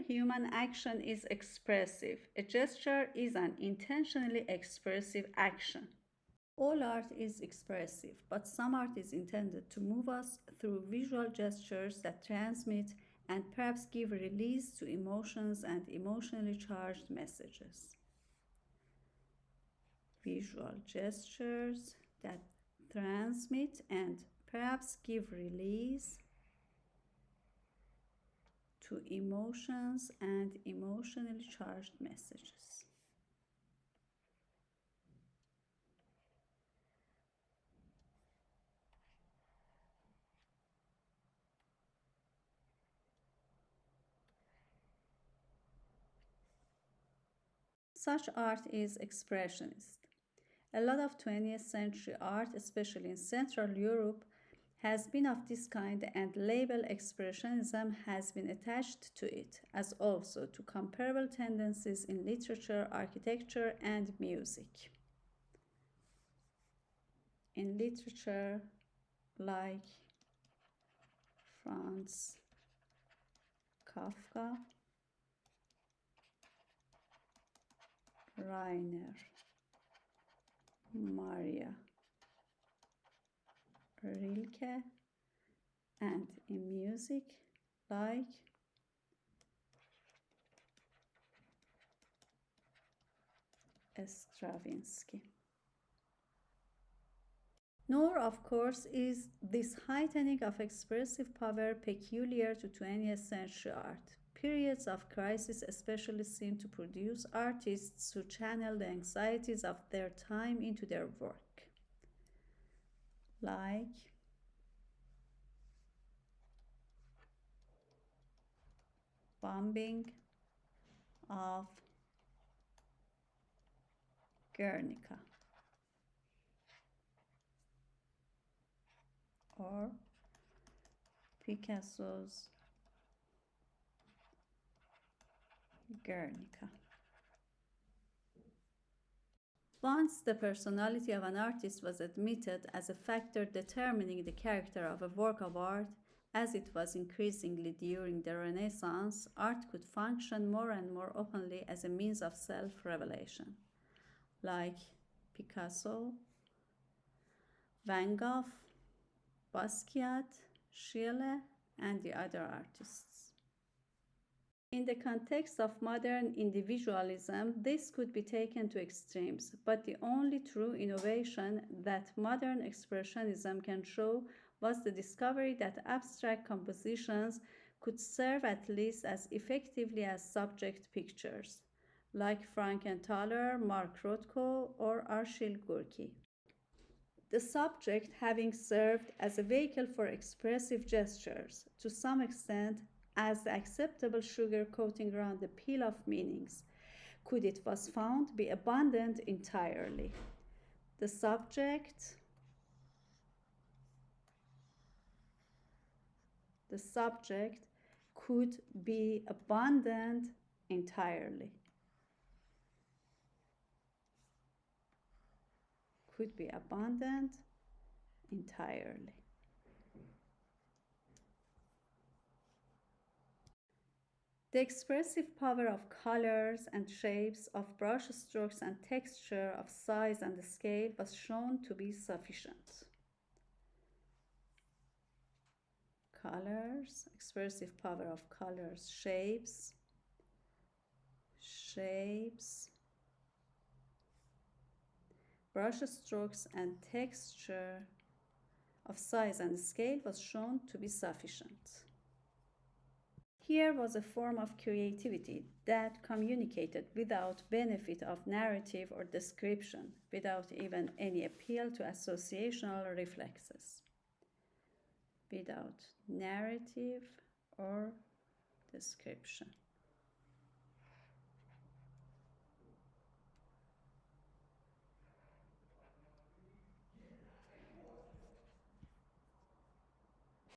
human action is expressive. A gesture is an intentionally expressive action. All art is expressive, but some art is intended to move us through visual gestures that transmit and perhaps give release to emotions and emotionally charged messages. Visual gestures that transmit and perhaps give release to emotions and emotionally charged messages. Such art is expressionist. A lot of 20th century art, especially in Central Europe, has been of this kind, and label expressionism has been attached to it, as also to comparable tendencies in literature, architecture, and music. In literature, like Franz Kafka, Rainer Maria Rilke, and in music like Stravinsky. Nor, of course, is this heightening of expressive power peculiar to 20th century art. Periods of crisis especially seem to produce artists who channel the anxieties of their time into their work, like bombing of Guernica or Picasso's Guernica. Once the personality of an artist was admitted as a factor determining the character of a work of art, as it was increasingly during the Renaissance, art could function more and more openly as a means of self-revelation, like Picasso, Van Gogh, Basquiat, Schiele, and the other artists. In the context of modern individualism, this could be taken to extremes, but the only true innovation that modern expressionism can show was the discovery that abstract compositions could serve at least as effectively as subject pictures, like Frankenthaler, Mark Rothko, or Arshil Gurki. The subject having served as a vehicle for expressive gestures, to some extent as the acceptable sugar coating around the peel of meanings, could, it was found, be abandoned entirely. The subject could be abandoned entirely. Could be abandoned entirely. The expressive power of colors and shapes, of brush strokes and texture, of size and scale was shown to be sufficient. Colors, expressive power of colors, shapes, brush strokes and texture, of size and scale was shown to be sufficient. Here was a form of creativity that communicated without benefit of narrative or description, without even any appeal to associational reflexes. Without narrative or description.